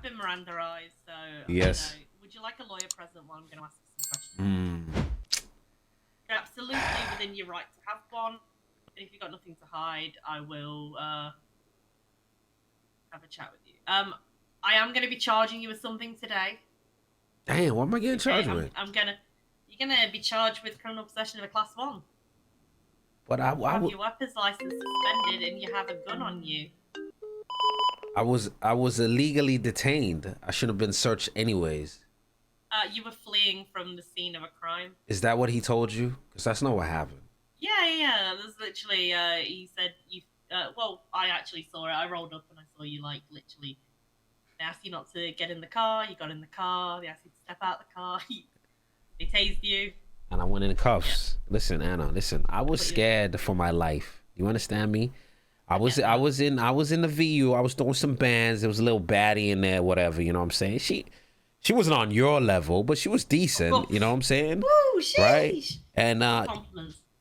have been Mirandaized, so yes. Would you like a lawyer present while I'm going to ask you some questions? You're absolutely within your right to have one. And if you've got nothing to hide, I will have a chat with you. I am going to be charging you with something today. Damn, what am I getting charged with? You're gonna be charged with criminal possession of a class 1. But you have your weapons license suspended and you have a gun on you. I was illegally detained. I should have been searched anyways. You were fleeing from the scene of a crime. Is that what he told you? Because that's not what happened. Yeah. There's literally, he said you. Well, I actually saw it. I rolled up and I saw you like literally. They asked you not to get in the car. You got in the car. They asked you to step out the car. They tased you. And I went in cuffs. Yeah. Listen, Anna. Listen, I was scared for my life. You understand me? I was in the VU. I was doing some bands. There was a little baddie in there, whatever. You know what I'm saying? She wasn't on your level, but she was decent. You know what I'm saying? Woo, sheesh. Right? And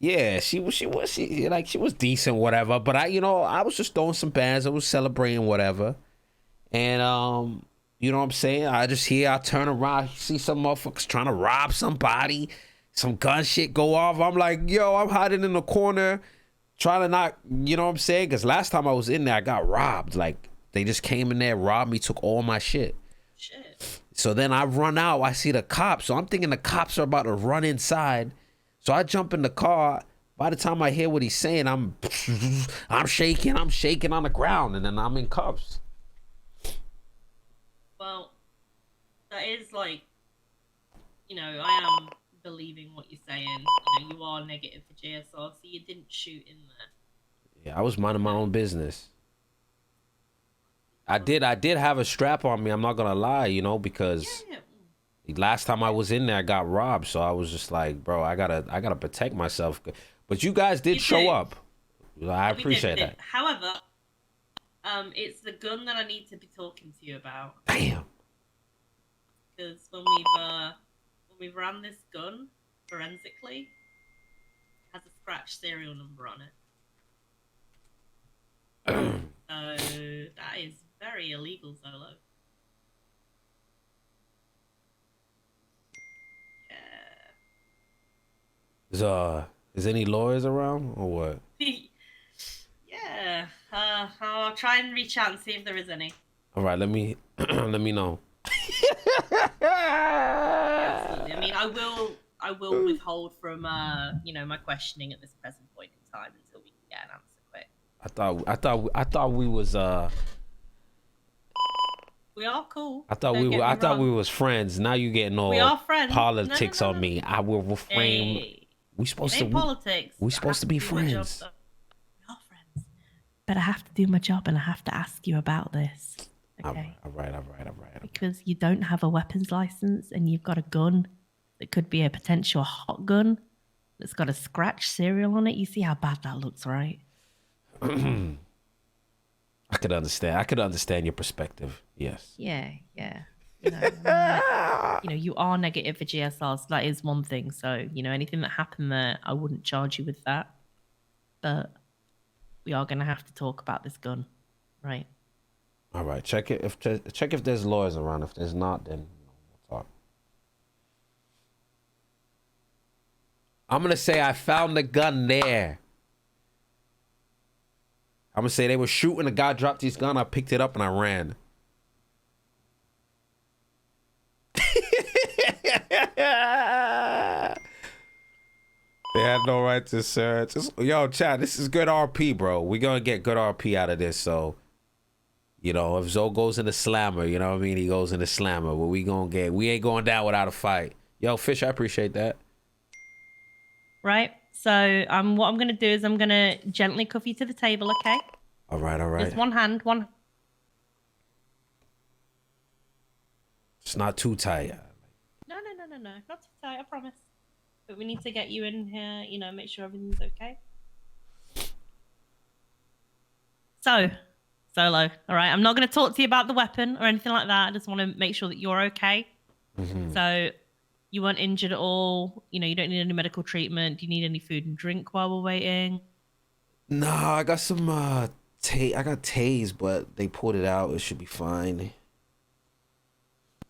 yeah, she was decent, whatever. But I was just throwing some bands. I was celebrating, whatever. And you know what I'm saying? I turn around, see some motherfuckers trying to rob somebody, some gun shit go off. I'm like, yo, I'm hiding in the corner, trying to not, you know what I'm saying? Because last time I was in there, I got robbed. Like, they just came in there, robbed me, took all my shit. So then I run out, I see the cops. So I'm thinking the cops are about to run inside. So I jump in the car. By the time I hear what he's saying, I'm shaking on the ground, and then I'm in cuffs. Well, that is like, I am believing what you're saying. You are negative for JSR, so you didn't shoot in there. Yeah, I was minding my own business. I did have a strap on me, I'm not gonna lie, because last time I was in there, I got robbed, so I was just like, bro, I gotta protect myself. But you guys did show up. I appreciate that. However, it's the gun that I need to be talking to you about. Damn. Because when we've ran this gun forensically, it has a scratch serial number on it. So that is very illegal, Zolo. Yeah. Is any lawyers around or what? Yeah. I'll try and reach out and see if there is any. All right, let me know. Absolutely. I mean, I will withhold from my questioning at this present point in time until we can get an answer quick. I thought we was we are cool. I thought we was friends. Now you getting all politics on me. I will refrain. Hey, we supposed to politics. We supposed to be friends. We are friends. But I have to do my job and I have to ask you about this. Okay. All right. Because you don't have a weapons license and you've got a gun that could be a potential hot gun that's got a scratch serial on it. You see how bad that looks, right? I could understand your perspective. Yes. Yeah. You are negative for GSR, so that is one thing. So, anything that happened there, I wouldn't charge you with that. But we are going to have to talk about this gun, right? All right. Check if there's lawyers around. If there's not, then we'll talk. I'm going to say I found the gun there. I'm going to say they were shooting. The guy dropped his gun. I picked it up and I ran. They had no right to search. Yo, chat, this is good RP, bro. We're going to get good RP out of this. So, if Zolo goes in the slammer, you know what I mean? He goes in the slammer. But we ain't going down without a fight. Yo, Fish, I appreciate that. Right. So what I'm going to do is I'm going to gently cuff you to the table, okay? All right. Just one hand. It's not too tight. No. Not too tight, I promise. But we need to get you in here, make sure everything's okay. So, Zolo, all right? I'm not going to talk to you about the weapon or anything like that. I just want to make sure that you're okay. Mm-hmm. So, you weren't injured at all. You don't need any medical treatment. Do you need any food and drink while we're waiting? No, I got some I got tased, but they pulled it out. It should be fine.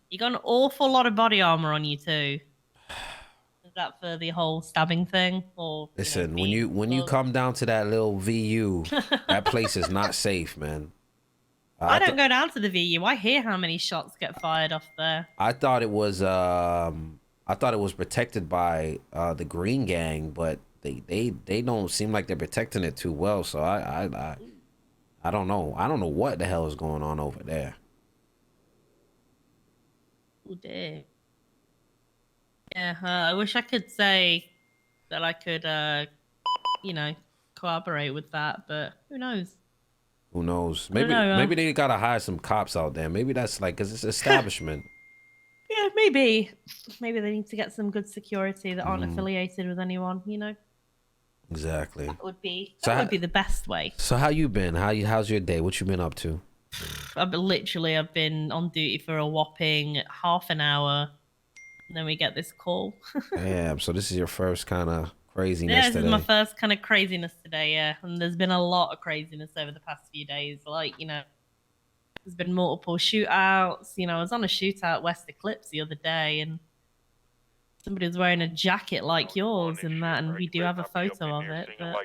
You got an awful lot of body armor on you too. Is that for the whole stabbing thing, or listen? When you come down to that little VU, that place is not safe, man. I don't go down to the VU. I hear how many shots get fired off there. I thought it was protected by the Green Gang, but they don't seem like they're protecting it too well. So I don't know. I don't know what the hell is going on over there. Oh dear. Yeah, I wish I could say that I could, cooperate with that, but who knows? Who knows? Maybe they gotta hire some cops out there. Maybe that's like, cause it's establishment. Yeah, maybe. Maybe they need to get some good security that aren't affiliated with anyone. Exactly. That would be the best way. So how you been? How's your day? What you been up to? I've been on duty for a whopping half an hour. And then we get this call. Damn, so this is your first kind of craziness today. This is my first kind of craziness today, yeah. And there's been a lot of craziness over the past few days. Like, there's been multiple shootouts. I was on a shootout West Eclipse the other day, and somebody was wearing a jacket like yours and that, and we do have a photo of it, but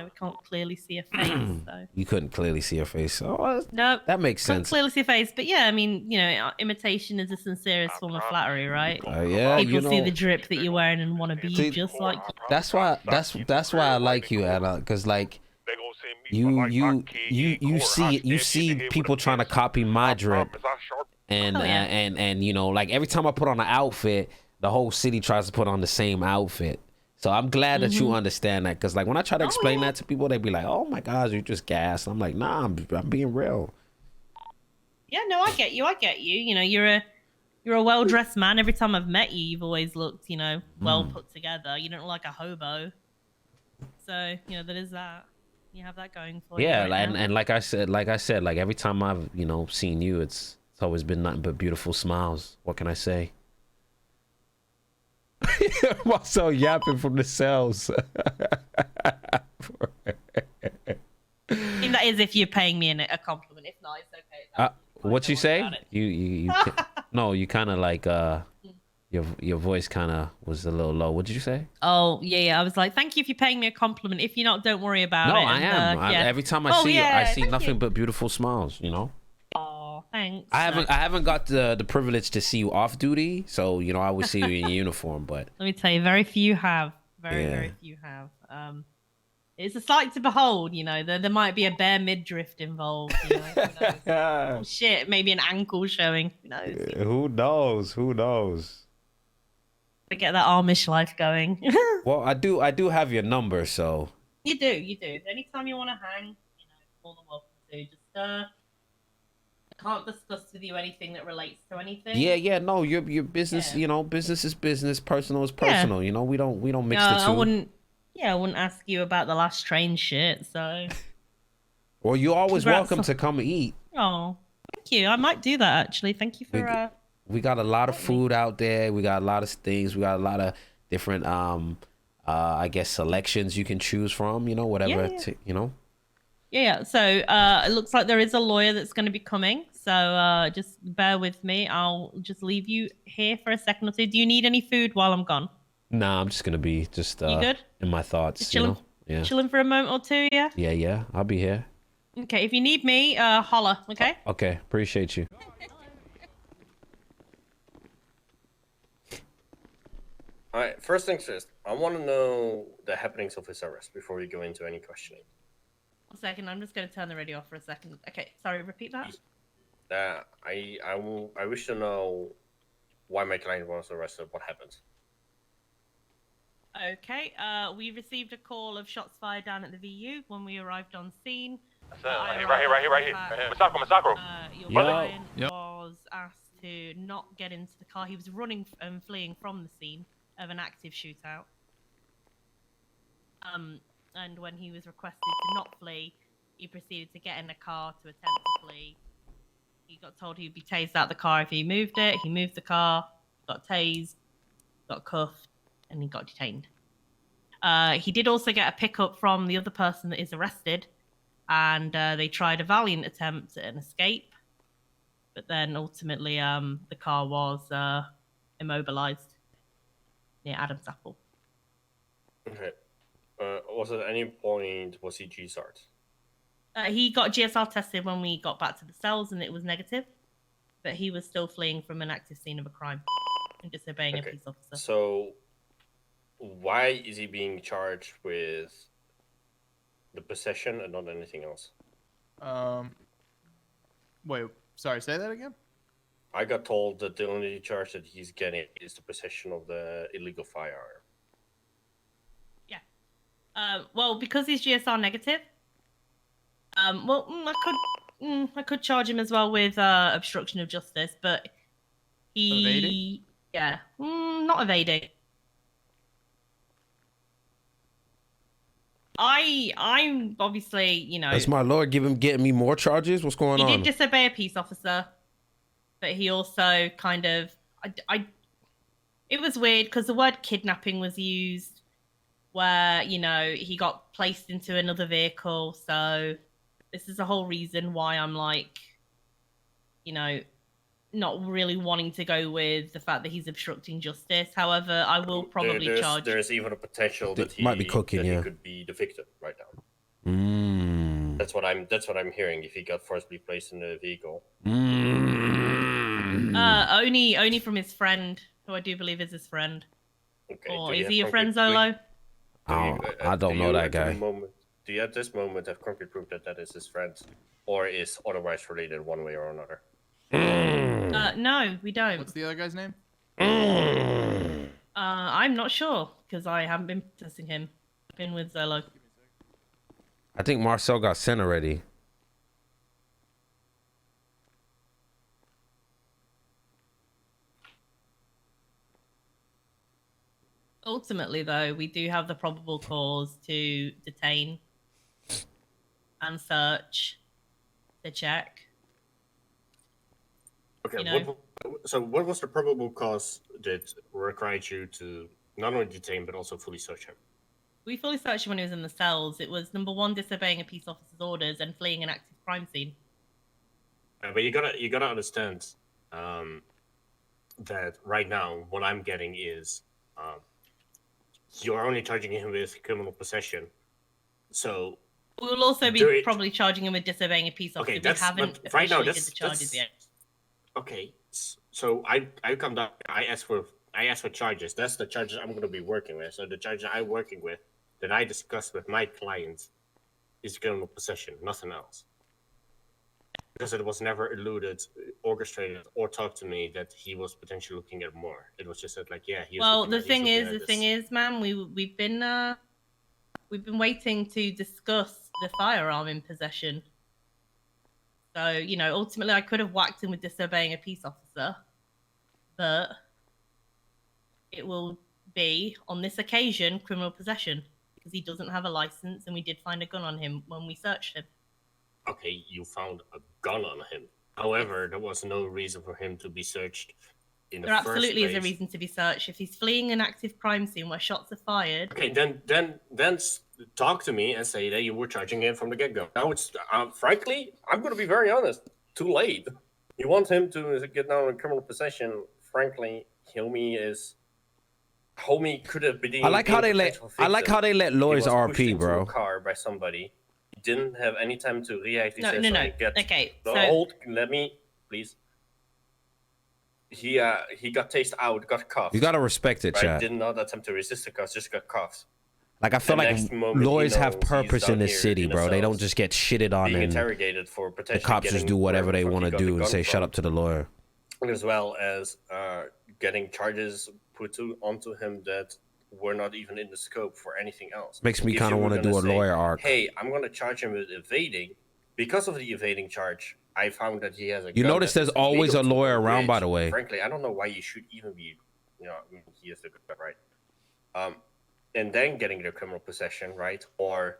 we can't clearly see a face. So. You couldn't clearly see her face. Oh, no, that makes sense. Clearly see a face, but yeah, I mean, imitation is the sincerest form of flattery, right? Yeah, people see the drip that you're wearing and want to be just like you. That's why I like you, Anna, because like you see people trying to copy my drip, and like every time I put on an outfit, the whole city tries to put on the same outfit. So I'm glad that you understand that, because like when I try to explain that to people, they be like, "Oh my gosh, you just gassed." I'm like, "Nah, I'm being real." Yeah, no, I get you. You're a well-dressed man. Every time I've met you, you've always looked, well put together. You don't look like a hobo. So that is that. You have that going for you. Yeah, and like I said, like every time I've seen you, it's always been nothing but beautiful smiles. What can I say? Also yapping from the cells. I mean, that is if you're paying me a compliment. If not, it's okay. What you say? You no, you kind of like your voice kind of was a little low. What did you say? Oh yeah. I was like, thank you if you're paying me a compliment. If you're not, don't worry about it. No, I am. Every time I see you, I see nothing but beautiful smiles. Oh, thanks. I haven't got the privilege to see you off duty, so I always see you in uniform. But let me tell you, very few have. Very few have. It's a sight to behold. There might be a bare midriff involved. Oh, shit, maybe an ankle showing. Who knows? Who knows? To get that Amish life going. Well, I do have your number, so you do. Anytime you want to hang, more than welcome to. Just I can't discuss with you anything that relates to anything. Yeah, no, your business, business is business, personal is personal. We don't mix the two. I wouldn't ask you about the last train shit, so. Well, you're always welcome to come eat. Oh, thank you. I might do that actually. Thank you for. We got a lot of food out there. We got a lot of things. We got a lot of different, I guess, selections you can choose from. Whatever. Yeah. So it looks like there is a lawyer that's going to be coming. So just bear with me. I'll just leave you here for a second or two. Do you need any food while I'm gone? Nah, I'm just gonna be you good? In my thoughts. Just chilling, chilling for a moment or two. Yeah. Yeah. I'll be here. Okay. If you need me, holla. Okay. Okay. Appreciate you. All right. First things first. I want to know the happenings of his arrest before we go into any questioning. 1 second. I'm just going to turn the radio off for a second. Okay. Sorry. Repeat that. I wish to know why my client was arrested. What happened? Okay, we received a call of shots fired down at the VU when we arrived on scene. Right here. Masako. Your client was asked to not get into the car. He was running and fleeing from the scene of an active shootout. And when he was requested to not flee, he proceeded to get in the car to attempt to flee. He got told he'd be tased out the car if he moved it. He moved the car, got tased, got cuffed, and he got detained. He did also get a pickup from the other person that is arrested, and they tried a valiant attempt at an escape, But then ultimately, the car was immobilized near Adam's Apple. Okay. Was at any point was he GSAR'd? He got GSR tested when we got back to the cells, and it was negative. But he was still fleeing from an active scene of a crime and disobeying a police officer. So, why is he being charged with the possession and not anything else? Wait, sorry, say that again? I got told that the only charge that he's getting is the possession of the illegal firearm. Yeah. Well, because he's GSR negative, I could charge him as well with obstruction of justice, but Evading? Yeah, not evading. I'm obviously, you know. Is my lord getting me more charges? What's going on? He did disobey a peace officer, but he also kind of, it was weird because the word kidnapping was used, where you know he got placed into another vehicle. So this is the whole reason why I'm like, you know, not really wanting to go with the fact that he's obstructing justice. However, I will probably charge. There's even a potential that he might be cooking. He Yeah, could be the victim right now. That's what I'm hearing. If he got forcibly placed in the vehicle. Only from his friend, who I do believe is his friend. Okay. Or is he your friend, Zolo? I don't know that guy. Do you at this moment have concrete proof that that is his friend, or is otherwise related one way or another? No, we don't. What's the other guy's name? I'm not sure because I haven't been testing him. I've been with Zolo. I think Marcel got sent already. Ultimately, though, we do have the probable cause to detain and search to check. Okay, You know? what was the probable cause that required you to not only detain but also fully search him? We fully searched him when he was in the cells. It was number one, disobeying a peace officer's orders and fleeing an active crime scene. But you gotta understand that right now what I'm getting is you're only charging him with criminal possession. So we'll also be probably charging him with disobeying a peace officer. Okay, we haven't right now. did the charges yet. Okay, so I come down. I ask for charges. That's the charges I'm going to be working with. So the charges I'm working with that I discussed with my clients is criminal possession, nothing else. Because it was never alluded, orchestrated, or talked to me that he was potentially looking at more. It was just that, like, yeah. The thing is, man, we've been waiting to discuss the firearm in possession. So, you know, ultimately I could have whacked him with disobeying a peace officer, but it will be, on this occasion, criminal possession, because he doesn't have a license and we did find a gun on him when we searched him. Okay, you found a gun on him. However, there was no reason for him to be searched in the first place. There absolutely is a reason to be searched. If he's fleeing an active crime scene where shots are fired... Okay, then talk to me and say that you were charging him from the get-go. Now it's, frankly, I'm going to be very honest, too late. You want him to get down on criminal possession, frankly, Homie could have been... I like how they let lawyers RP, bro. Car by somebody. He didn't have any time to react. No. Okay, let me, please. He got tased out, got cuffed. You gotta respect it, right? chat. Did not attempt to resist the cuffs, just got cuffed. Like, I feel like lawyers have purpose in this city, bro. They don't just get shitted on and interrogated for the cops just do whatever they want to do and say, shut up to the lawyer. As well as getting charges put onto him that were not even in the scope for anything else. Makes me kind of want to do a lawyer arc. Hey, I'm going to charge him with evading. Because of the evading charge, I found that he has a gun. You notice there's always a lawyer around, by the way. Frankly, I don't know why you should even be, you know, I mean, he is the good guy, right? And then getting the criminal possession, right? Or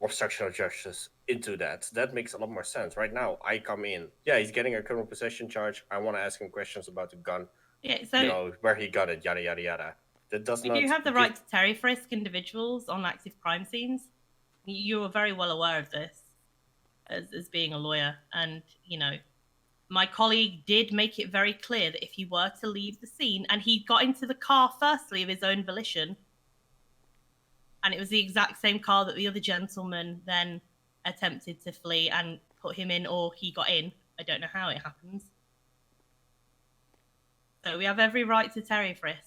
obstruction of justice into that. That makes a lot more sense. Right now, I come in. Yeah, he's getting a criminal possession charge. I want to ask him questions about the gun. Yeah, so... You know, where he got it, yada, yada, yada. That does not... You have the right to Terry frisk individuals on active crime scenes. You are very well aware of this as being a lawyer. And, you know, my colleague did make it very clear that if you were to leave the scene, and he got into the car firstly of his own volition, and it was the exact same car that the other gentleman then attempted to flee and put him in, or he got in. I don't know how it happens. So we have every right to Terry frisk.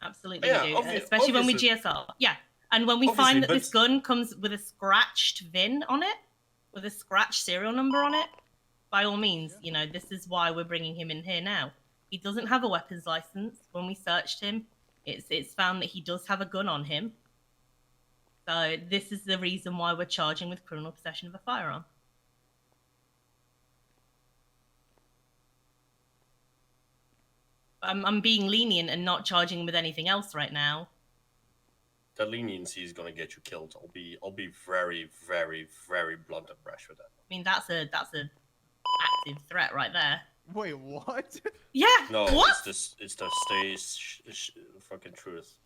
Absolutely we do. Especially when we GSR. Yeah. And when we find that this gun comes with a scratched VIN on it, with a scratched serial number on it, by all means, you know, this is why we're bringing him in here now. He doesn't have a weapons license. When we searched him, it's found that he does have a gun on him. So this is the reason why we're charging with criminal possession of a firearm. I'm being lenient and not charging with anything else right now. The leniency is gonna get you killed. I'll be very, very, very blunt and brash with that. I mean, that's a active threat right there. Wait, what? Yeah. No, what? it's the fucking truth.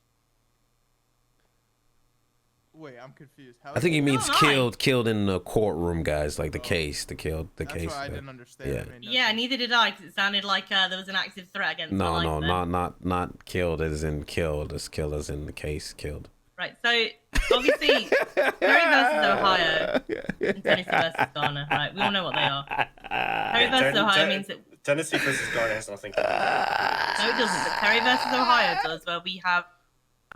Wait, I'm confused. I think he means killed in the courtroom, guys. Like the case, the case. That's why I didn't understand. Yeah, yeah, neither did I, because it sounded like there was an active threat against. No, not killed as in killed. As killed as in the case killed. Right. So obviously, Terry versus Ohio and Tennessee versus Ghana. Right. We all know what they are. Terry versus Ohio means that Tennessee versus Ghana has nothing to do with it. No, it doesn't. But Terry versus Ohio does, where we have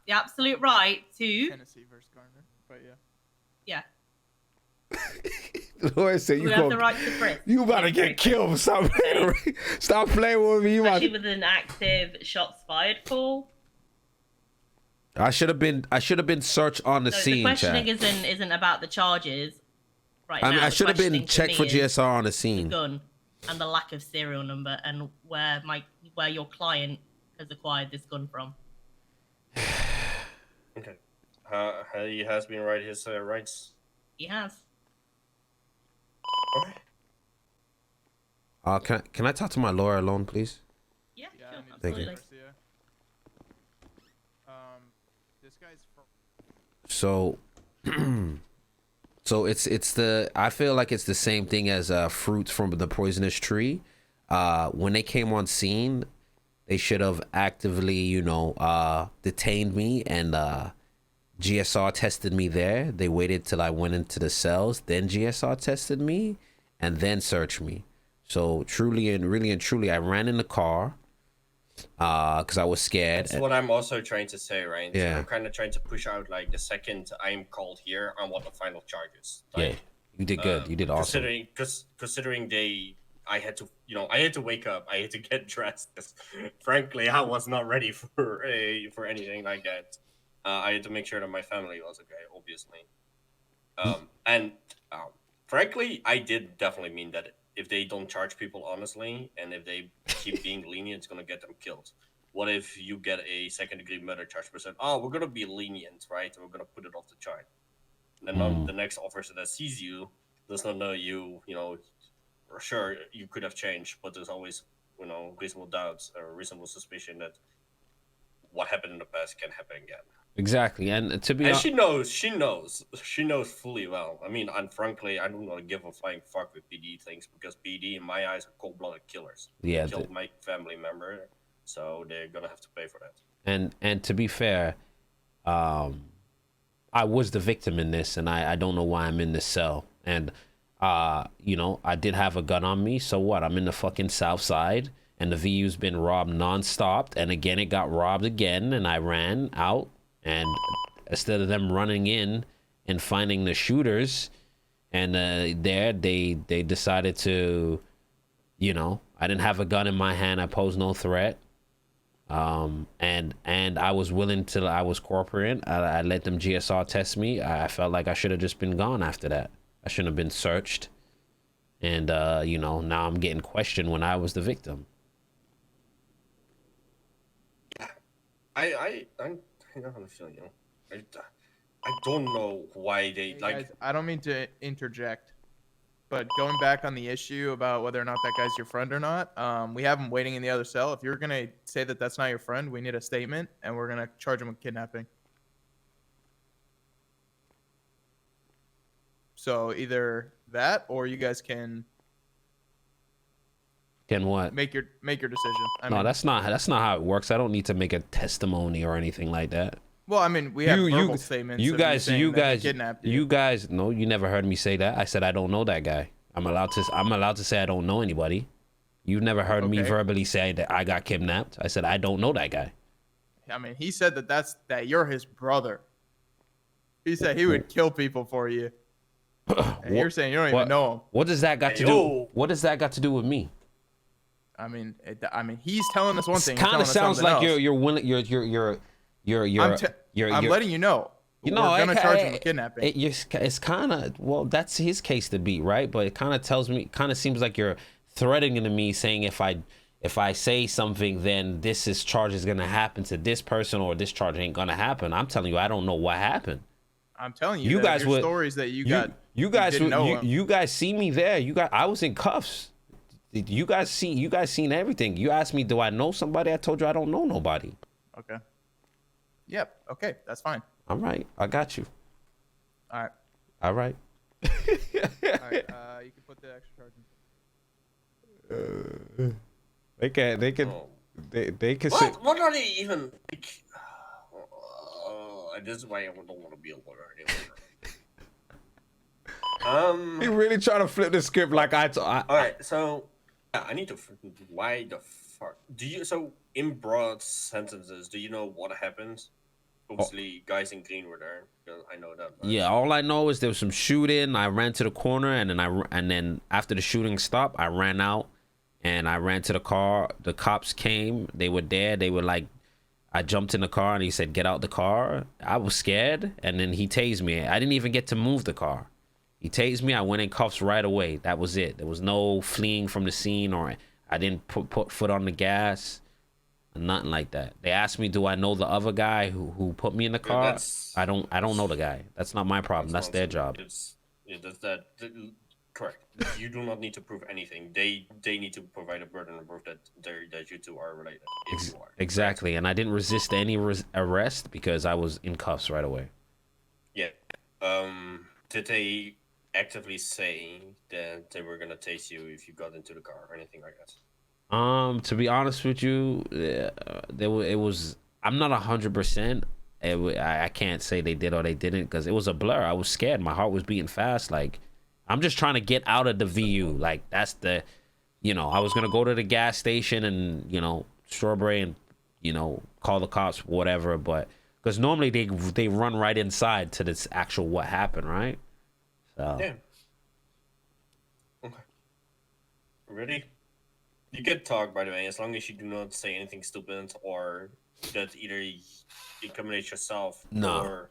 the absolute right to Tennessee versus Garner, but yeah. Lord said We have the right to frisk. You about to get killed. Stop playing with me. Especially with an active shots fired call. I should have been searched on the scene. The questioning isn't about the charges. Right. I mean, now, I should have been checked for GSR on the scene. The gun and the lack of serial number and where your client has acquired this gun from. Okay. He has been right his rights. He has. Okay. Can I talk to my lawyer alone, please? Yeah, sure, Thank you. absolutely. This guy's from... So it's I feel like it's the same thing as fruits from the poisonous tree. When they came on scene, they should have actively, detained me and GSR tested me there. They waited till I went into the cells, then GSR tested me, and then searched me. So truly and truly, I ran in the car because I was scared. That's what I'm also trying to say, right? Yeah. So I'm kind of trying to push out like the second I'm called here on what the final charges. Like, yeah, you did good. You did awesome. Considering I had to wake up. I had to get dressed. Frankly, I was not ready for anything like that. I had to make sure that my family was okay, obviously. Frankly, I did definitely mean that if they don't charge people honestly, and if they keep being lenient, it's gonna get them killed. What if you get a second-degree murder charge person? Oh, we're gonna be lenient, right? And we're gonna put it off the chart. And then the next officer that sees you does not know you. Sure, you could have changed, but there's always, reasonable doubts or reasonable suspicion that what happened in the past can happen again. Exactly, and to be honest, she knows fully well. I mean, and frankly, I don't want to give a flying fuck with BD things because BD, in my eyes, are cold-blooded killers. Yeah, they killed my family member, so they're gonna have to pay for that. And to be fair, I was the victim in this, and I don't know why I'm in this cell. And I did have a gun on me, so what? I'm in the fucking South Side, and the VU's been robbed nonstop, and again it got robbed again, and I ran out. And instead of them running in and finding the shooters, and they decided to, I didn't have a gun in my hand. I posed no threat. And I was willing to. I was cooperating. I let them GSR test me. I felt like I should have just been gone after that. I shouldn't have been searched. And now I'm getting questioned when I was the victim. I don't feel I don't know why they Guys, I don't mean to interject, but going back on the issue about whether or not that guy's your friend or not, we have him waiting in the other cell. If you're gonna say that that's not your friend, we need a statement, and we're gonna charge him with kidnapping. So either that, or you guys can Can what? Make your decision. No, that's not how it works. I don't need to make a testimony or anything like that. Well, I mean, we have verbal statements. You guys, kidnapped you. you guys. No, you never heard me say that. I said I don't know that guy. I'm allowed to say I don't know anybody. You've never heard me verbally say that I got kidnapped. I said I don't know that guy. I mean, he said that you're his brother. He said he would kill people for you. And you're saying you don't even know him. What does that got to do? What does that got to do with me? I mean, he's telling us one thing. It kind of sounds like you're willing. I'm letting you know. You know, we're gonna charge him with kidnapping. It's kind of that's his case to beat, right? But it kind of seems like you're threatening to me, saying if I say something, then this charge is gonna happen to this person, or this charge ain't gonna happen. I'm telling you, I don't know what happened. I'm telling you, guys would stories that you guys see me there. I was in cuffs. You guys seen everything. You asked me, do I know somebody? I told you I don't know nobody. Okay. Yep. Okay, that's fine. All right, I got you. All right. All right. All right. You can put the extra charge in. They can. What are they even? Like, this is why I don't want to be a lawyer anymore. He really trying to flip the script like I. All right, so I need to. Why the fuck do you? So in broad sentences, do you know what happened? Obviously, guys in green were there. I know that. But... Yeah, all I know is there was some shooting. I ran to the corner, and then after the shooting stopped, I ran out, and I ran to the car. The cops came. They were there. They were like, I jumped in the car, and he said, "Get out the car." I was scared, and then he tased me. I didn't even get to move the car. He tased me. I went in cuffs right away. That was it. There was no fleeing from the scene, or I didn't put foot on the gas. Nothing like that. They asked me, do I know the other guy who put me in the car? I don't know the guy. That's not my problem. That's their job. Correct. You do not need to prove anything. They need to provide a burden of proof that you two are related. If you are. Exactly. And I didn't resist any arrest because I was in cuffs right away. Yeah. Did they actively say that they were gonna tase you if you got into the car or anything like that? To be honest with you, it was. I'm not 100%. I can't say they did or they didn't because it was a blur. I was scared. My heart was beating fast. Like, I'm just trying to get out of the VU. Like, that's the, I was gonna go to the gas station and Strawberry and call the cops, whatever. But because normally they run right inside to this actual what happened, right? So. Yeah. Okay. Ready? You can talk, by the way, as long as you do not say anything stupid or that either you incriminate yourself or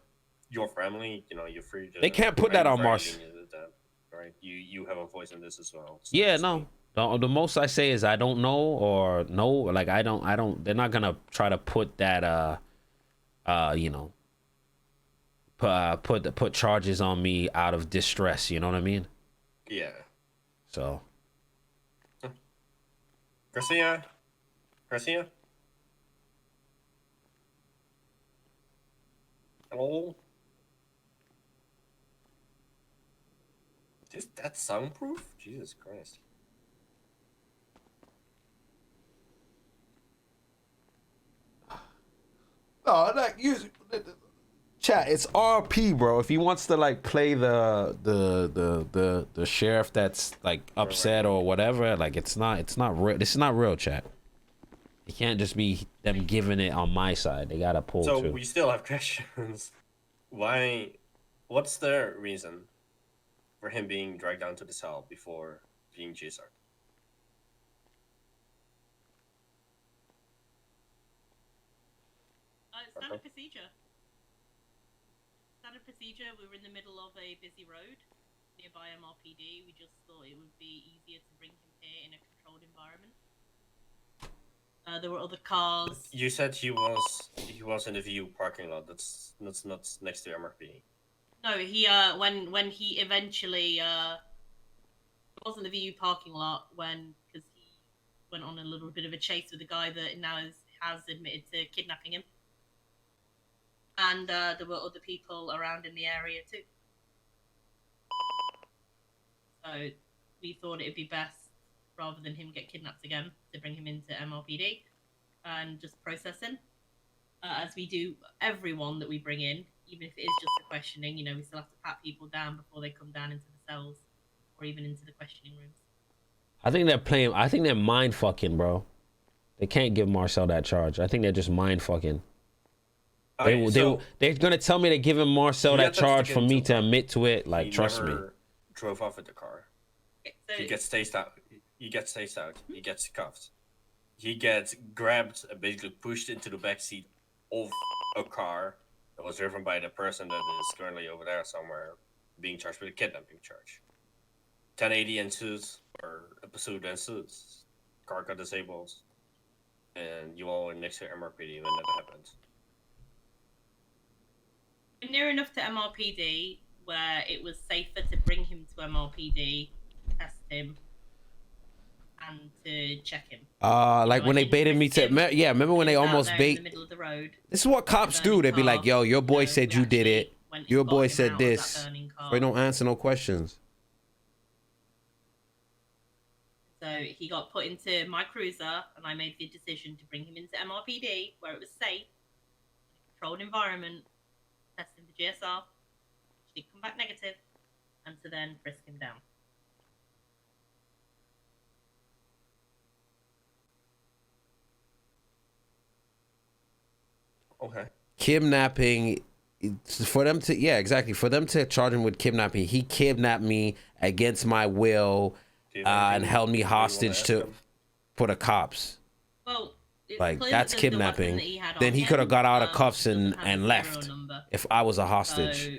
your family. You're free to. They can't put that on Mars. Right? You have a voice in this as well. So yeah, no. The most I say is I don't know or no. Like I don't. They're not gonna try to put that put charges on me out of distress. You know what I mean? Yeah. So. Garcia? Hello? Is that soundproof? Jesus Christ. No, chat. It's RP, bro. If he wants to like play the sheriff that's like upset or whatever, like it's not real. This is not real, chat. It can't just be them giving it on my side. They gotta pull. So too. we still have questions. Why? What's the reason for him being dragged down to the cell before being GSR? Standard procedure. Standard procedure. We were in the middle of a busy road nearby MRPD. We just thought it would be easier to bring him here in a controlled environment. There were other cars. You said he was in the VU parking lot. That's not next to MRPD. No, he when he eventually was in the VU parking lot because he went on a little bit of a chase with a guy that now has admitted to kidnapping him. And there were other people around in the area too. So we thought it'd be best rather than him get kidnapped again, to bring him into MRPD and just process him. As we do everyone that we bring in, even if it is just a questioning, you know, we still have to pat people down before they come down into the cells or even into the questioning rooms. I think they're mind fucking, bro. They can't give Marcel that charge. I think they're just mind fucking. They're gonna tell me they're giving Marcel that charge for me to admit to it. Like, trust me. Drove off with the car. Okay, so He gets tased out. He gets tased out. He gets cuffed. He gets grabbed and basically pushed into the back seat of a car that was driven by the person that is currently over there somewhere, being charged with a kidnapping charge. 1080 ensues, or a pursuit ensues. Car got disabled, and you all were next to MRPD when that happened. near enough to MRPD where it was safer to bring him to MRPD, test him, and to check him. Like when they baited me to, remember when they almost bait? In the middle of the road. This is what cops do. They'd be like, yo, your boy said you did it. Your boy said this. They don't answer no questions. So he got put into my cruiser, and I made the decision to bring him into MRPD, where it was safe, controlled environment, testing the GSR, which did come back negative, and to then frisk him down. Okay. Kidnapping, for them to, exactly. For them to charge him with kidnapping, he kidnapped me against my will and held me hostage for the cops. Well, like, that's kidnapping. Then he could have got out of cuffs and left if I was a hostage. So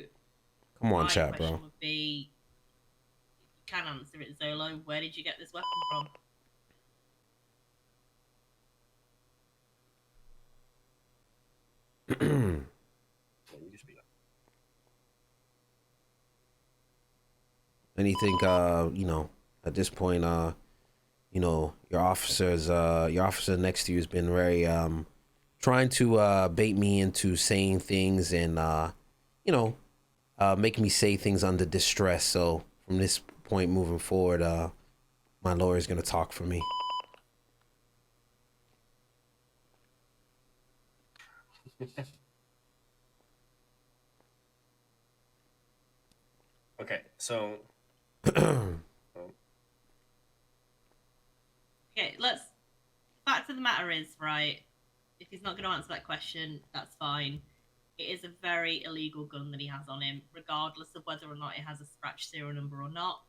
come on, chat, bro. Would be, you can answer it, Zolo. Where did you get this weapon from? And you think, you know, at this point, you know, your officer next to you has been very, trying to bait me into saying things and, you know, make me say things under distress. So from this point moving forward, my lawyer is going to talk for me. Okay, so Okay, let's. Fact of the matter is, right? If he's not going to answer that question, that's fine. It is a very illegal gun that he has on him, regardless of whether or not it has a scratch serial number or not.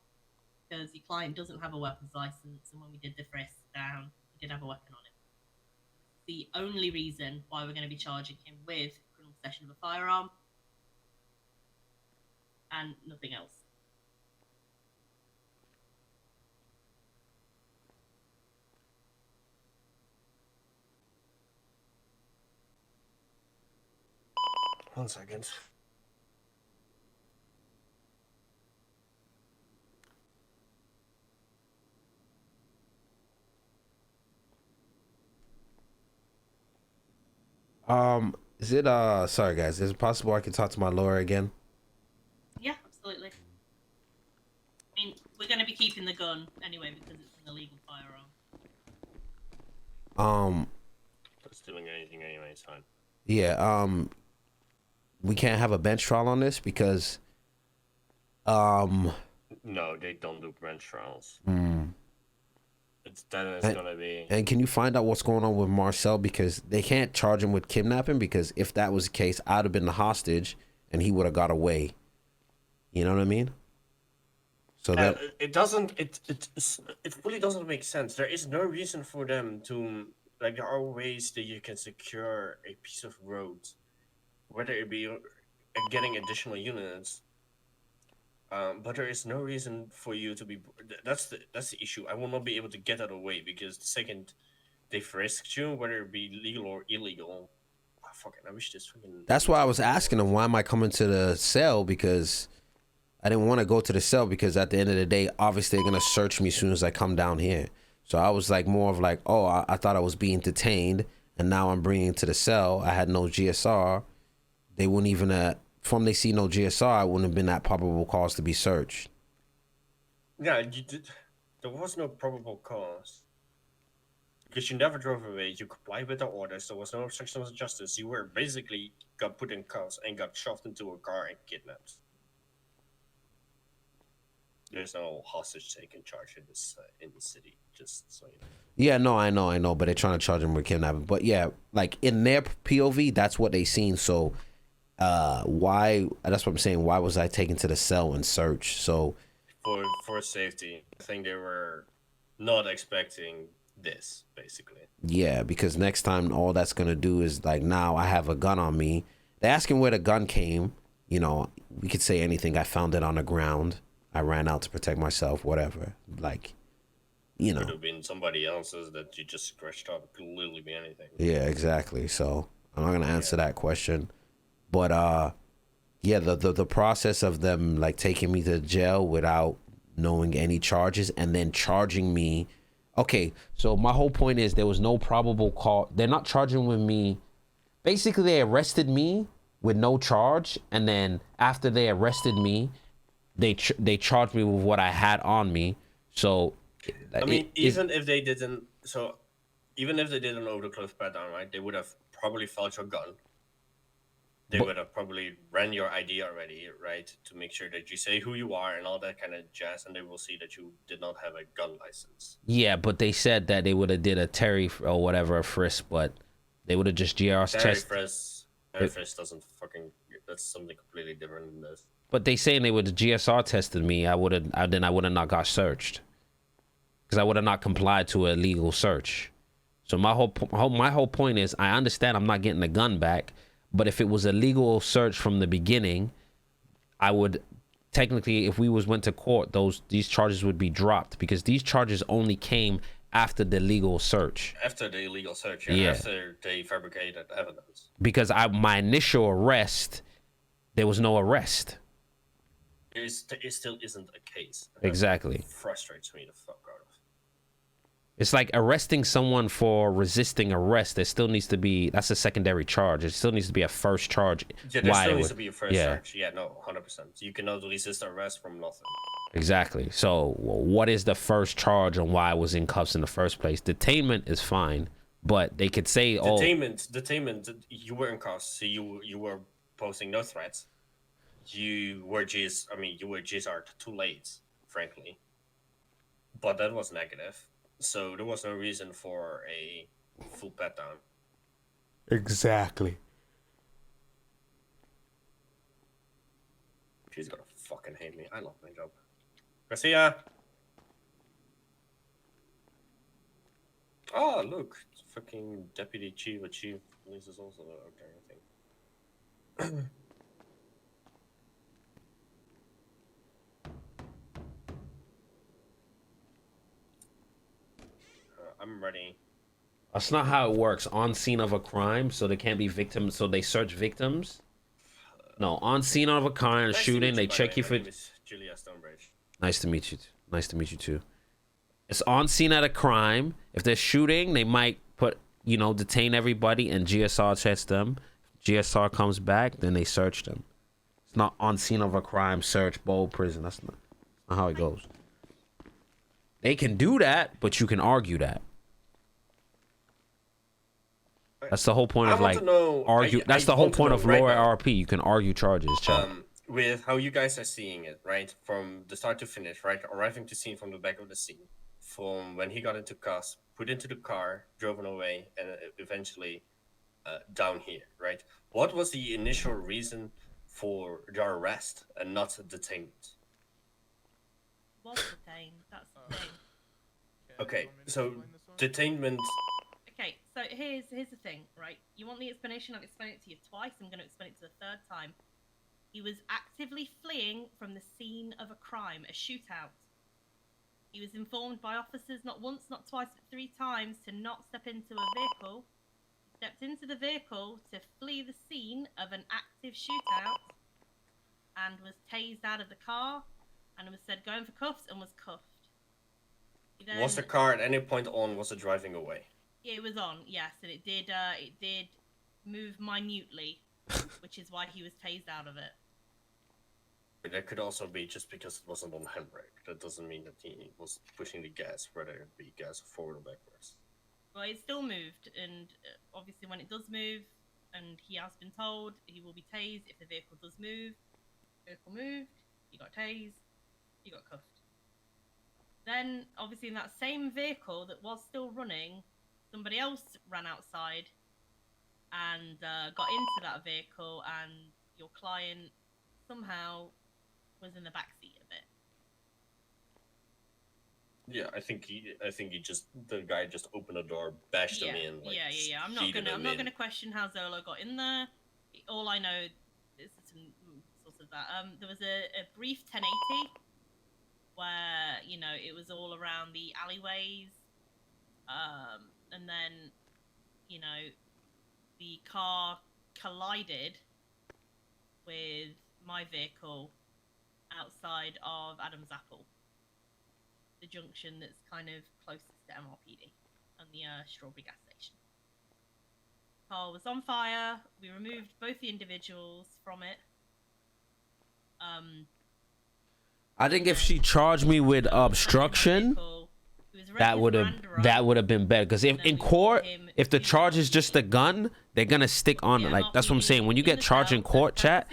Because your client doesn't have a weapons license, and when we did the frisk down, he did have a weapon on him. The only reason why we're going to be charging him with criminal possession of a firearm, and nothing else. One second. Is it sorry guys, is it possible I can talk to my lawyer again? Yeah, absolutely. I mean, we're going to be keeping the gun anyway because it's an illegal firearm. It's doing anything anyway, it's fine. Yeah, we can't have a bench trial on this because no, they don't do bench trials. It's gonna be. And can you find out what's going on with Marcel, because they can't charge him with kidnapping, because if that was the case, I'd have been the hostage and he would have got away. You know what I mean? So that it doesn't. It really doesn't make sense. There is no reason for them to, like, there are ways that you can secure a piece of road, whether it be getting additional units. But there is no reason for you to be. That's the issue. I will not be able to get out of the way because the second they frisked you, whether it be legal or illegal, I wish this fucking. That's why I was asking him, why am I coming to the cell? Because I didn't want to go to the cell, because at the end of the day, obviously they're gonna search me as soon as I come down here. So I was like, more of like, oh, I thought I was being detained, and now I'm bringing to the cell. I had no GSR. They wouldn't even from they see no GSR, I wouldn't have been that probable cause to be searched. Yeah, you did. There was no probable cause. Because you never drove away, you complied with the orders, there was no obstruction of justice. You were basically got put in cuffs and got shoved into a car and kidnapped. There's no hostage taking charge in this in the city. Just so you know. Yeah, no, I know, but they're trying to charge him with kidnapping. But yeah, like in their POV, that's what they seen. So, why? That's what I'm saying. Why was I taken to the cell and searched? So, for safety, I think they were not expecting this, basically. Yeah, because next time all that's gonna do is like, now I have a gun on me. They're asking where the gun came. You know, we could say anything. I found it on the ground. I ran out to protect myself, whatever. Like, you know. Could have been somebody else's that you just scratched up. It could literally be anything. Yeah, exactly. So I'm not gonna answer that question. But yeah, the process of them like taking me to jail without knowing any charges and then charging me. Okay, so my whole point is there was no probable cause. They're not charging with me. Basically, they arrested me with no charge, and then after they arrested me, they charged me with what I had on me. So, I mean, even if they didn't over the cliff pat down, right? They would have probably felt your gun. They would have probably ran your ID already, right? To make sure that you say who you are and all that kind of jazz, and they will see that you did not have a gun license. Yeah, but they said that they would have did a Terry or whatever, a frisk, but they would have just GR's test. Terry frisk doesn't fucking. That's something completely different than this. But they saying they would have GSR tested me. I would have not got searched because I would have not complied to a legal search. So my whole point is, I understand I'm not getting the gun back. But if it was a legal search from the beginning, I would technically, if we went to court, these charges would be dropped because these charges only came after the legal search. After the illegal search, yeah. After they fabricated evidence. Because my initial arrest, there was no arrest. It still isn't a case. Exactly. Frustrates me the fuck out of. It's like arresting someone for resisting arrest. There still needs to be, that's a secondary charge. It still needs to be a first charge. Yeah, there still needs to be a first charge. Yeah, no, 100%. You cannot resist arrest from nothing. Exactly. So what is the first charge on why I was in cuffs in the first place? Detainment is fine, but they could say, Detainment, you were in cuffs, so you were posting no threats. You were GSR'd too late, frankly. But that was negative. So there was no reason for a full pat down. Exactly. She's gonna fucking hate me. I love my job. Garcia! Oh, look. It's fucking Deputy Chief Police is also out there, I think. I'm ready. That's not how it works. On scene of a crime, so they can't be victims, so they search victims. No, on scene of a crime, shooting, they check you for. Julia Stonebridge. Nice to meet you. Nice to meet you too. It's on scene at a crime. If they're shooting, they might detain everybody and GSR checks them. GSR comes back, then they search them. It's not on scene of a crime, search, bold prison. That's not how it goes. They can do that, but you can argue that. That's the whole point of argue. That's the whole point of lower RP. You can argue charges, Chad. With how you guys are seeing it, right, from the start to finish, right, arriving to scene from the back of the scene, from when he got into cuffs, put into the car, driven away, and eventually down here, right? What was the initial reason for the arrest and not detainment? Was detained. That's the thing. Okay, so detainment. Okay, so here's the thing, right? You want the explanation? I've explained it to you twice. I'm going to explain it to the third time. He was actively fleeing from the scene of a crime, a shootout. He was informed by officers not once, not twice, but 3 times to not step into a vehicle. He stepped into the vehicle to flee the scene of an active shootout and was tased out of the car and was said going for cuffs and was cuffed. Was the car at any point on? Was it driving away? Yeah, it was on, yes, and it did move minutely, which is why he was tased out of it. That could also be just because it wasn't on handbrake. That doesn't mean that he was pushing the gas, whether it be gas forward or backwards. Well, it still moved, and obviously when it does move, and he has been told, he will be tased if the vehicle does move. Vehicle moved, he got tased, he got cuffed. Then, obviously in that same vehicle that was still running, somebody else ran outside and got into that vehicle, and your client somehow was in the backseat of it. Yeah, I think the guy just opened the door, bashed him in. Like, yeah. I'm not gonna question how Zolo got in there. All I know is some sort of that. There was a brief 1080 where it was all around the alleyways, and then the car collided with my vehicle outside of Adam's Apple, the junction that's kind of closest to MRPD and the Strawberry gas station. Car was on fire. We removed both the individuals from it. I think if she charged me with obstruction, that would have been better. Because if in court, if the charge is just a gun, they're gonna stick on it. Like, that's what I'm saying. When you get charged in court, chat,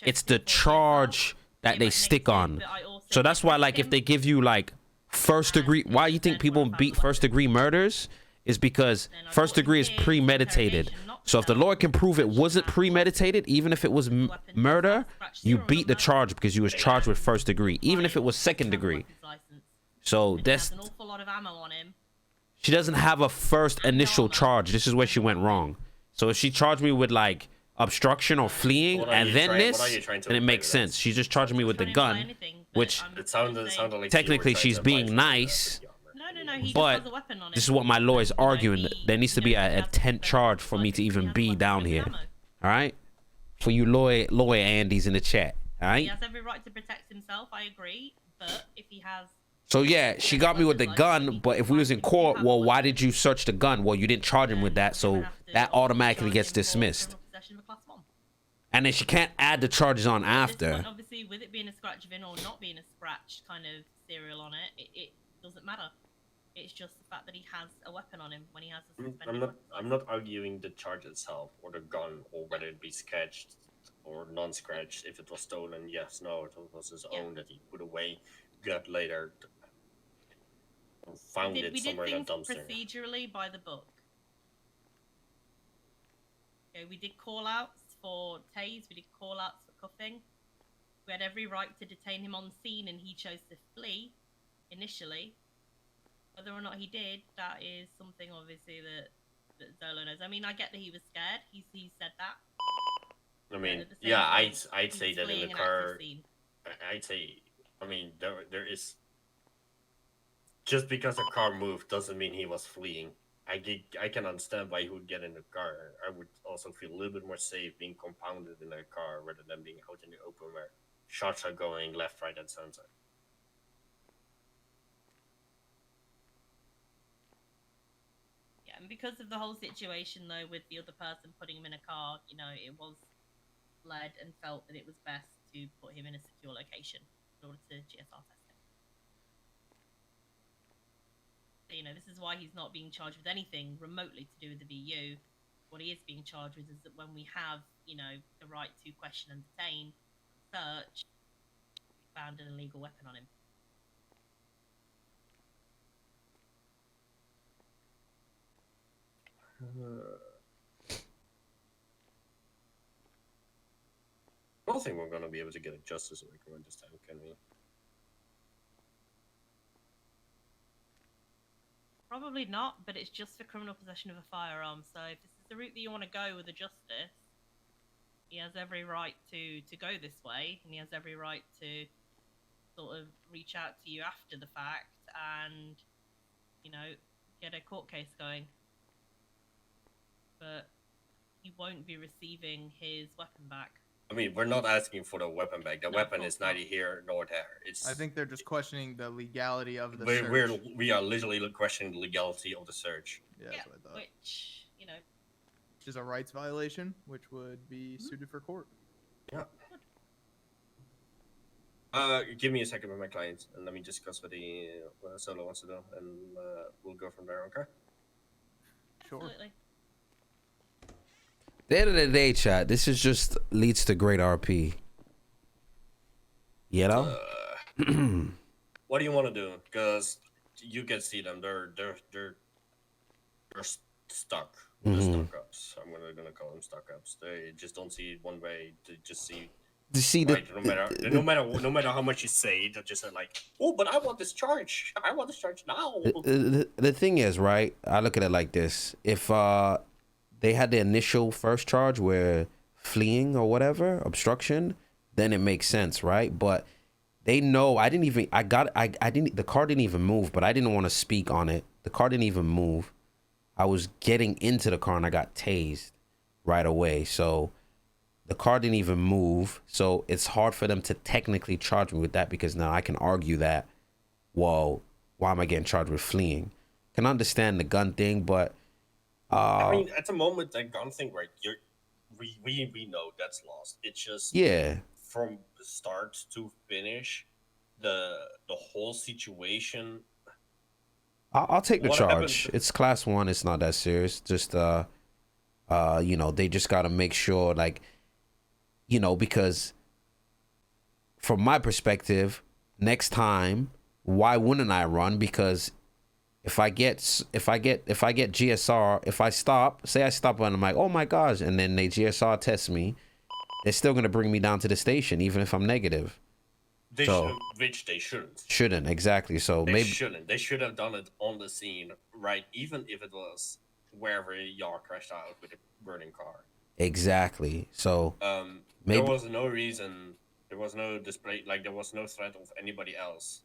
it's the charge that they stick on. So that's why, like, if they give you like first degree, why you think people beat first degree murders is because first degree is premeditated. So if the lawyer can prove it wasn't premeditated, even if it was murder, you beat the charge because you was charged with first degree, even if it was second degree. So that's, an awful lot of ammo on him. she doesn't have a first initial charge. This is where she went wrong. So if she charged me with like obstruction or fleeing and then this, then it makes sense. She's just charging me with the gun, which It sounded like technically she's being nice. No, he But just has a weapon on him. this is what my lawyer's arguing. There needs to be a 10 charge for me to even be down here. All right? For you lawyer Andy's in the chat. All He right? has every right to protect himself, I agree. But if he has... So yeah, she got me with the gun, but if we was in court, well, why did you search the gun? Well, you didn't charge him with that, so that automatically gets dismissed. And then she can't add the charges on after. Obviously, with it being a scratch VIN or not being a scratch kind of serial on it, it doesn't matter. It's just the fact that he has a weapon on him when he has a suspended I'm not arguing the charge itself or the gun or whether it be sketched or non-scratched. If it was stolen, yes, no, it was his own that he put away, got later, found it somewhere in a dumpster. Procedurally by the book. Okay, we did call outs for tase, we did call outs for cuffing. We had every right to detain him on scene and he chose to flee initially. Whether or not he did, that is something obviously that Zolo knows. I mean, I get that he was scared. He said that. I mean, yeah, I'd say that in the car. I'd say, I mean, there is. Just because a car moved doesn't mean he was fleeing. I can understand why he would get in the car. I would also feel a little bit more safe being compounded in a car rather than being out in the open where shots are going left, right, and center. And because of the whole situation, though, with the other person putting him in a car, it was led and felt that it was best to put him in a secure location in order to GSR testing. So, this is why he's not being charged with anything remotely to do with the VU. What he is being charged with is that when we have, the right to question and detain, search, we found an illegal weapon on him. I don't think we're going to be able to get a justice agreement this time, can we? Probably not, but it's just for criminal possession of a firearm. So if this is the route that you want to go with the justice, he has every right to go this way, and he has every right to sort of reach out to you after the fact and, get a court case going. But he won't be receiving his weapon back. I mean, we're not asking for the weapon back. The weapon is neither here nor there. I think they're just questioning the legality of the search. We are literally questioning the legality of the search. Yeah, that's what I thought. Which, Which is a rights violation, which would be suited for court. Yeah. Give me a second with my client, and let me discuss what Solo wants to do, and we'll go from there. Okay. Sure. Absolutely. At the end of the day, chat, this is just leads to great RP. You know? What do you want to do? Because you can see them. They're stuck. They're stuck ups. I'm gonna call them stuck ups. They just don't see it one way. They just see. You see, Right, no matter how much you say, they're just like, oh, but I want this charge. I want this charge now. the thing is, right? I look at it like this: if they had the initial first charge where fleeing or whatever obstruction, then it makes sense, right? But they know I didn't. The car didn't even move, but I didn't want to speak on it. The car didn't even move. I was getting into the car and I got tased right away. So the car didn't even move. So it's hard for them to technically charge me with that because now I can argue that, well, why am I getting charged with fleeing? Can understand the gun thing, but I mean, at the moment, that gun thing, right? We know that's lost. It's just yeah, from start to finish, the whole situation. I'll take the What charge. happened? It's class 1. It's not that serious. Just you know, they just got to make sure, like, you know, because from my perspective, next time, why wouldn't I run? Because if I get GSR, if I stop, say I stop and I'm like, oh my gosh, and then they GSR test me, they're still gonna bring me down to the station even if I'm negative. Which they shouldn't. Shouldn't, exactly. So They maybe shouldn't. They should have done it on the scene, right? Even if it was wherever y'all crashed out with a burning car. exactly. So maybe there was no reason. There was no display. Like there was no threat of anybody else.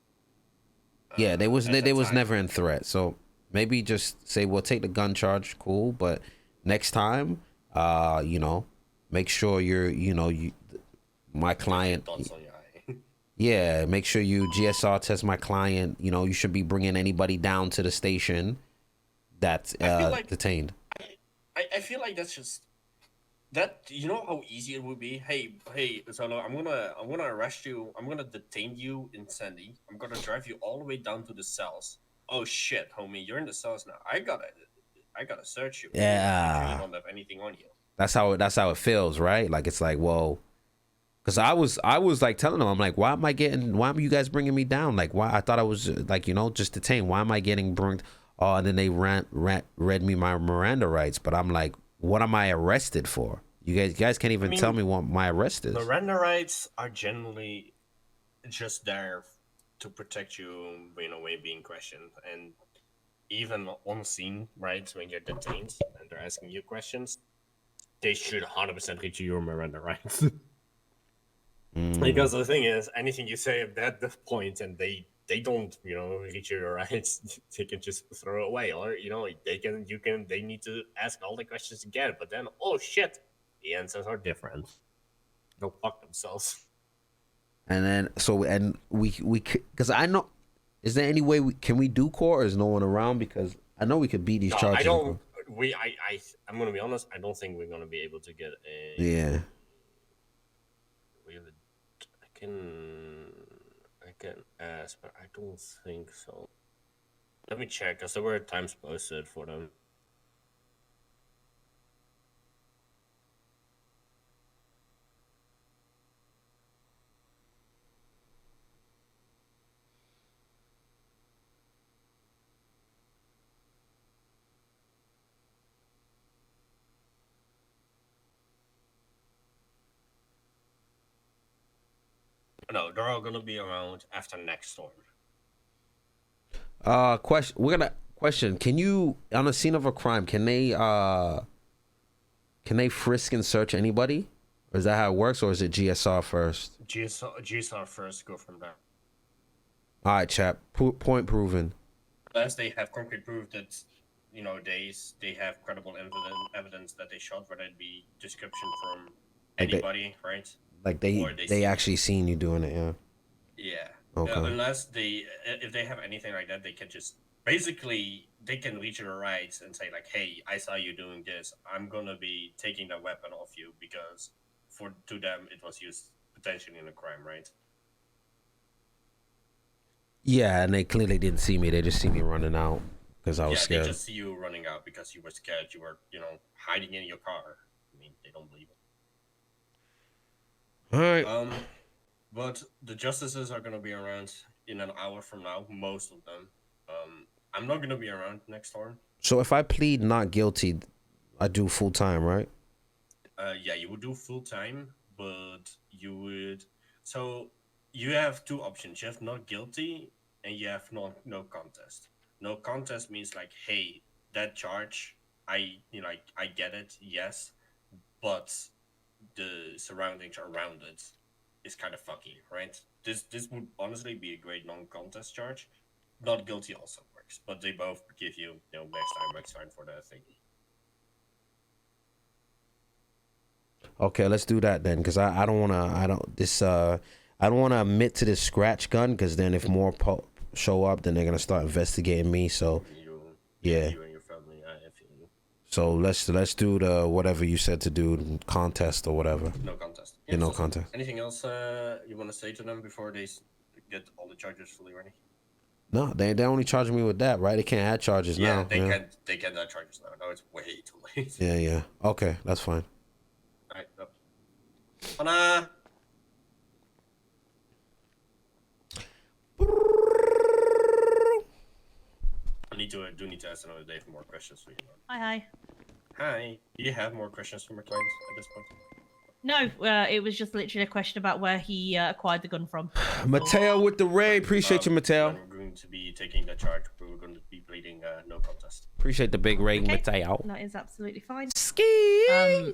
yeah, they was at that time. never in threat. So maybe just say we'll take the gun charge, cool, but next time, you know, make sure my client. Dots on your eye. Yeah, make sure you GSR test my client. You know, you should be bringing anybody down to the station that's I feel like- detained. I feel like that's just that. You know how easy it would be. Hey, Zolo, I'm gonna arrest you. I'm gonna detain you in Sandy. I'm gonna drive you all the way down to the cells. Oh shit, homie, you're in the cells now. I gotta search you. Yeah. You don't have anything on you. That's how it feels, right? Like it's like, whoa. Because I was like telling them, I'm like, why am you guys bringing me down? Like, why? I thought I was like, you know, just detained. Why am I getting brought? Oh, and then they read me my Miranda rights. But I'm like, what am I arrested for? You guys can't even tell me what my arrest is. Miranda rights are generally just there to protect you, you know, when you're being questioned. And even on scene, right, when you're detained and they're asking you questions, they should 100% reach your Miranda rights. Because the thing is, anything you say at that point and they don't, you know, reach your rights, they can just throw it away. Or, you know, they need to ask all the questions again. But then, oh shit, the answers are different. Go fuck themselves. And then we because I know, is there any way can we do court? Or is no one around? Because I know we could beat these charges. I don't. I'm gonna be honest. I don't think we're gonna be able to get a. Yeah. I can ask, but I don't think so. Let me check, because there were times posted for them. No, they're all gonna be around after next storm. Question. Can you, on a scene of a crime, can they frisk and search anybody? Or is that how it works, or is it GSR first? GSR first, go from there. All right, chap. Point proven. Unless they have concrete proof that, you know, they have credible evidence that they shot, whether it be description from anybody, right? Like they actually seen you doing it, yeah. Yeah. Okay. Unless if they have anything like that, they can just basically they can reach your rights and say like, hey, I saw you doing this. I'm gonna be taking that weapon off you because to them it was used potentially in a crime, right? Yeah, and they clearly didn't see me. They just see me running out because I was scared. They just see you running out because you were scared. You were, hiding in your car. I mean, they don't believe it. All right. But the justices are gonna be around in an hour from now. Most of them. I'm not gonna be around next turn. So if I plead not guilty, I do full time, right? Yeah, you would do full time, but you would. So you have two options. You have not guilty, and you have no contest. No contest means like, hey, that charge, I get it, yes, but the surroundings around it is kind of fucky, right? This would honestly be a great non-contest charge. Not guilty also works, but they both give you, max time for the thing. Okay, let's do that then, because I don't want to admit to this scratch gun, because then if more show up, then they're gonna start investigating me. So yeah. You and your family, I feel you. So let's do the whatever you said to do, contest or whatever. No contest. Yeah, no contest. Anything else you want to say to them before they get all the charges fully ready? No, they only charge me with that, right? They can't add charges now. They can't add charges now. No, it's way too late. Yeah. Okay, that's fine. All right. Yep. Anna. I do need to ask another day for more questions for you. Hi. Hi. Do you have more questions from your clients at this point? No, it was just literally a question about where he acquired the gun from. Mateo with the raid. Appreciate you, Mateo. We're going to be taking the charge. We're going to be pleading no contest. Appreciate the big raid, Okay. Mateo. That is absolutely fine. Ski.